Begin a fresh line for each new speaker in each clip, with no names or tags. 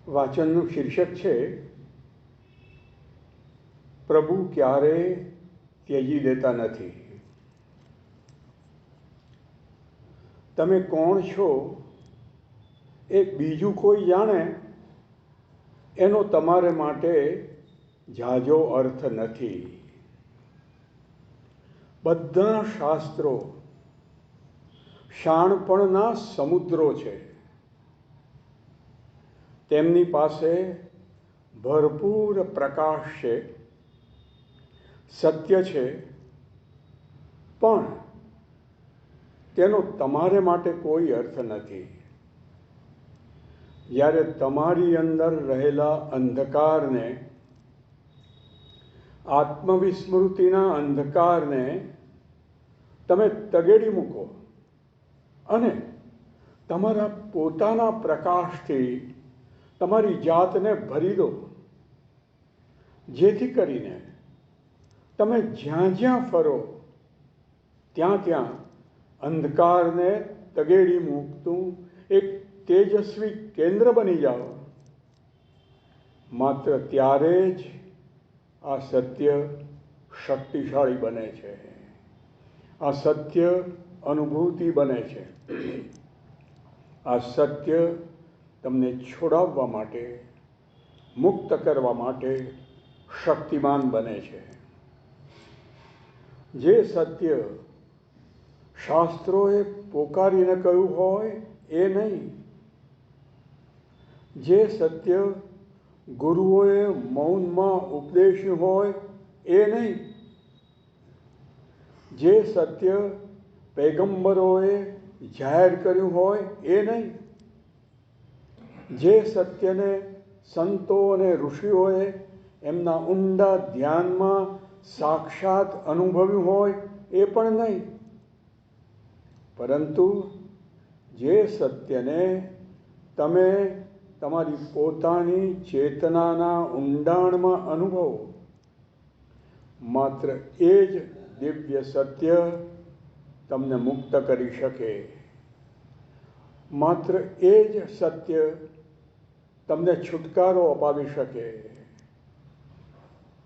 વાચનનું શીર્ષક છે પ્રભુ ક્યારે ત્યજી દેતા નથી. તમે કોણ છો એ બીજું કોઈ જાણે એનો તમારે માટે ઝાઝો અર્થ નથી. બધા શાસ્ત્રો શાણપણના સમુદ્રો છે. તેમની પાસે ભરપૂર પ્રકાશ છે, સત્ય છે, પણ તેનો તમારે માટે કોઈ અર્થ નથી. જ્યારે તમારી અંદર રહેલા અંધકારને, આત્મવિસ્મૃતિના અંધકારને તમે તગેડી મૂકો અને તમારા પોતાના પ્રકાશથી તમારી જાતને ભરી દો, જેથી કરીને તમે જ્યાં જ્યાં ફરો ત્યાં ત્યાં અંધકારને તગેડી મૂકતું એક તેજસ્વી કેન્દ્ર બની જાઓ. માત્ર ત્યારે જ આ સત્ય શક્તિશાળી બને છે. આ સત્ય અનુભૂતિ બને છે. આ સત્ય તમને છોડાવવા માટે, મુક્ત કરવા માટે શક્તિમાન બને છે. જે સત્ય શાસ્ત્રોએ પોકારીને કહ્યું હોય એ નહીં, જે સત્ય ગુરુઓએ મૌનમાં ઉપદેશ્યું હોય એ નહીં, જે સત્ય પૈગંબરોએ જાહેર કર્યું હોય એ નહીં, જે સત્યને સંતો અને ઋષિઓએ એમના ઊંડા ધ્યાનમાં સાક્ષાત અનુભવ્યું હોય એ પણ નહીં, પરંતુ જે સત્યને તમે તમારી પોતાની ચેતનાના ઊંડાણમાં અનુભવો, માત્ર એ જ દિવ્ય સત્ય તમને મુક્ત કરી શકે. માત્ર એ જ સત્ય તમને છુટકારો અપાવી શકે.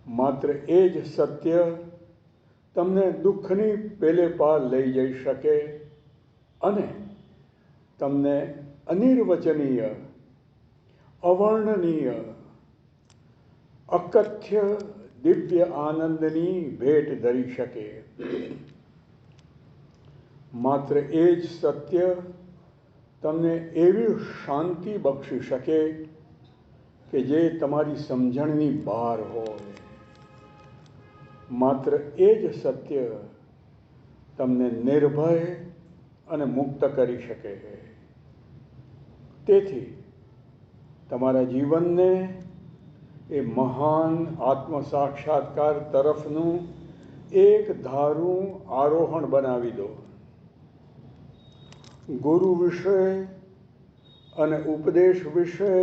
માત્ર એ જ સત્ય તમને દુઃખની પેલે પાર લઈ જઈ શકે અને તમને અનિર્વચનીય, અવર્ણનીય, અકથ્ય દિવ્ય આનંદની ભેટ ધરી શકે. માત્ર એ જ સત્ય તમને એવી શાંતિ બક્ષી શકે કે જે તમારી સમજણની બહાર હોય. માત્ર એ જ સત્ય તમને નિર્ભય અને મુક્ત કરી શકે. તેથી તમારા જીવનને એ મહાન આત્મસાક્ષાત્કાર તરફનું એક ધારું આરોહણ બનાવી દો. ગુરુ વિશે અને ઉપદેશ વિશે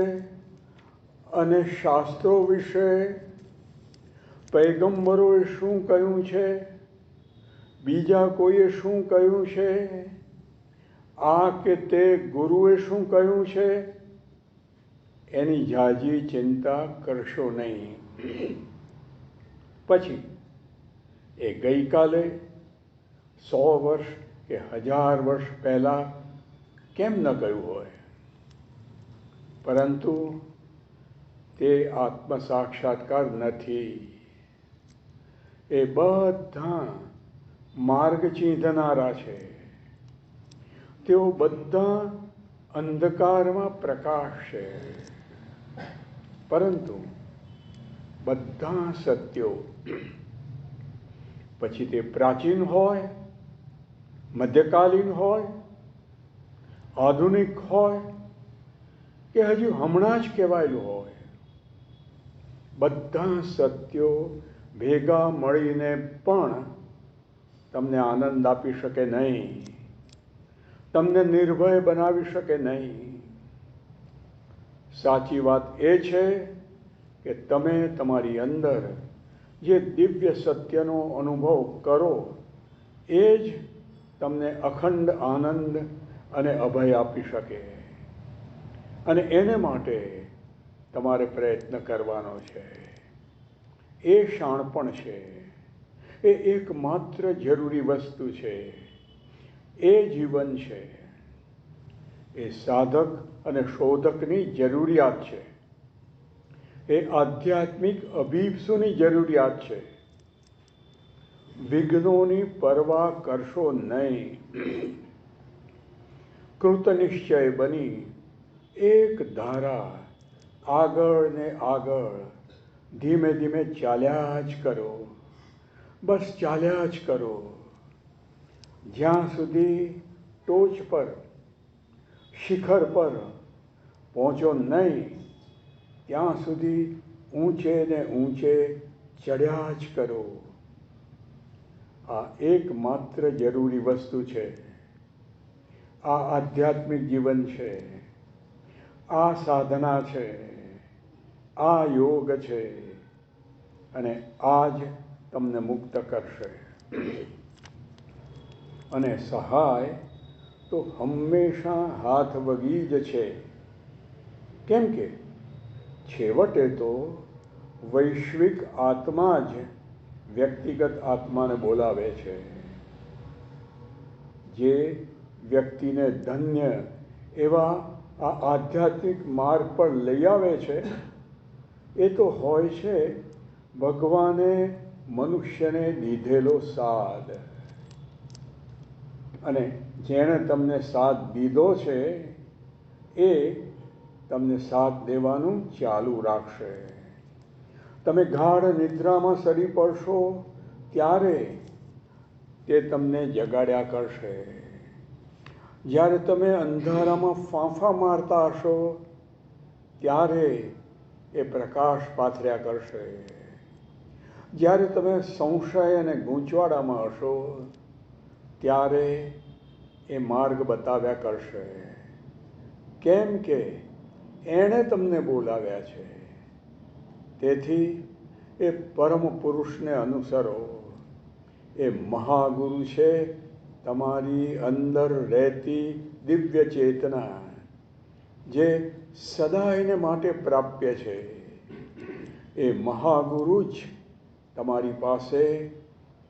અને શાસ્ત્રો વિશે પૈગંબરોએ શું કહ્યું છે, બીજા કોઈએ શું કહ્યું છે, આ કે તે ગુરુએ શું કહ્યું છે, એની ઝાઝી ચિંતા કરશો નહીં. પછી એ ગઈકાલે 100 વર્ષ કે 1000 વર્ષ પહેલાં કેમ ન કહ્યું હોય, પરંતુ તે આત્મસાક્ષાત્કાર નથી. એ બધા માર્ગ ચીંધનારા છે. તેઓ બધા અંધકારમાં પ્રકાશ છે, પરંતુ બધા સત્યો, પછી તે પ્રાચીન હોય, મધ્યકાલીન હોય, આધુનિક હોય કે હજુ હમણાં જ કહેવાયેલું હોય, બધા સત્યો ભેગા મળીને પણ તમને આનંદ આપી શકે નહીં, તમને નિર્ભય બનાવી શકે નહીં. સાચી વાત એ છે કે તમે તમારી અંદર જે દિવ્ય સત્યનો અનુભવ કરો એ જ તમને અખંડ આનંદ અને અભય આપી શકે. અને એને માટે તમારે પ્રયત્ન કરવાનો છે. એ શાણપણ છે. એ એકમાત્ર જરૂરી વસ્તુ છે. એ જીવન છે. એ સાધક અને શોધકની જરૂરિયાત છે. એ આધ્યાત્મિક અભિપ્સુની જરૂરિયાત છે. વિઘ્નોની પરવા કરશો નહીં. કૃતનિશ્ચય બની એક ધારા આગળ ને આગળ ધીમે ધીમે ચાલ્યા જ કરો. બસ ચાલ્યા જ કરો. જ્યાં સુધી ટોચ પર શિખર પર પહોંચો નહીં ત્યાં સુધી ઊંચે ને ઊંચે ચડ્યા જ કરો. આ એકમાત્ર જરૂરી વસ્તુ છે. આ આધ્યાત્મિક જીવન છે. આ સાધના છે. આ યોગ છે. અને આ જ તમને મુક્ત કરશે. અને સહાય તો હંમેશા હાથ વગી જ છે. કેમ કે છેવટે તો વૈશ્વિક આત્મા જ વ્યક્તિગત આત્માને બોલાવે છે. જે વ્યક્તિને ધન્ય એવા આ આધ્યાત્મિક માર્ગ પર લઈ આવે છે એ તો હોય છે ભગવાને મનુષ્યને દીધેલો સાદ. અને જેણે તમને સાથ દીધો છે એ તમને સાથ દેવાનું ચાલુ રાખશે. તમે ગાઢ નિદ્રામાં સરી પડશો ત્યારે તે તમને જગાડ્યા કરશે. જ્યારે તમે અંધારામાં ફાંફા મારતા હશો ત્યારે એ પ્રકાશ પાથર્યા કરશે. જ્યારે તમે સંશય અને ગૂંચવાડામાં હશો ત્યારે એ માર્ગ બતાવ્યા કરશે. કેમ કે એણે તમને બોલાવ્યા છે. તેથી એ પરમ પુરુષને અનુસરો. એ મહાગુરુ છે તમારી અંદર રહેતી દિવ્ય ચેતના, જે સદાયને માટે પ્રાપ્ય છે. એ મહાગુરુ જ તમારી પાસે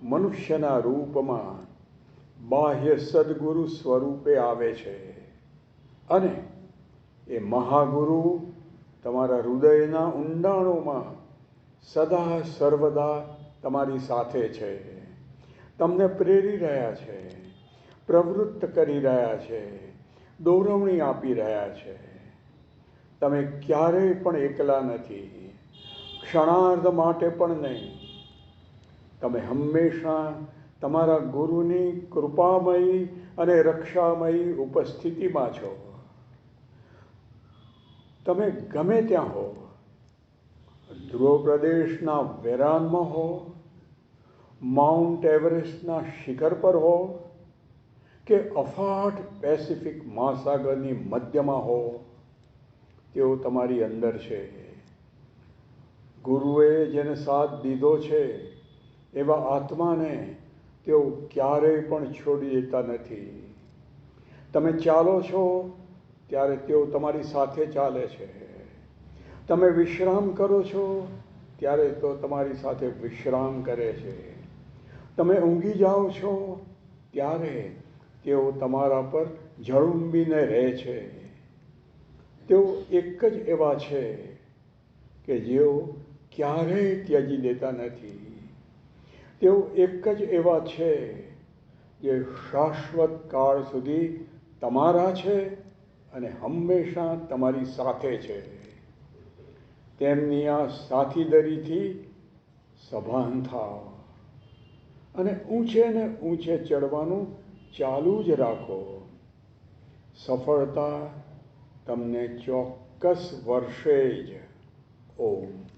મનુષ્યના રૂપમાં બાહ્ય સદગુરુ સ્વરૂપે આવે છે. અને એ મહાગુરુ તમારા હૃદયના ઊંડાણોમાં સદા સર્વદા તમારી સાથે છે. તમને પ્રેરી રહ્યા છે, પ્રવૃત્ત કરી રહ્યા છે, દોરવણી આપી રહ્યા છે. તમે ક્યારેય પણ એકલા નથી. ક્ષણાર્ધ માટે પણ નહીં. તમે હંમેશા તમારા ગુરુની કૃપામયી અને રક્ષામયી ઉપસ્થિતિમાં છો. તમે ગમે ત્યાં હો, ધ્રુવ પ્રદેશના વેરાનમાં હો, માઉન્ટ એવરેસ્ટના શિખર પર હો, કે અફાટ પેસિફિક મહાસાગરની મધ્યમાં હો, તેઓ તમારી અંદર છે. ગુરુએ જેને સાથ દીધો છે એવા આત્માને તેઓ ક્યારેય પણ છોડી દેતા નથી. તમે ચાલો છો ત્યારે તેઓ તમારી સાથે ચાલે છે. તમે વિશ્રામ કરો છો ત્યારે તો તમારી સાથે વિશ્રામ કરે છે. તમે ઊંઘી જાઓ છો ત્યારે તેઓ તમારા પર ઝળુંબીને રહે છે. તેઓ એક જ એવા છે કે જેઓ ક્યારેય ત્યજી દેતા નથી. તેઓ એક જ એવા છે જે શાશ્વત કાળ સુધી તમારા છે અને હંમેશા તમારી સાથે છે. તેમની આ સાથીદારીથી સભાન થાઓ અને ઊંચે ને ઊંચે ચડવાનું ચાલુ જ રાખો. સફળતા તમને ચોક્કસ વર્ષે જ. ઓમ.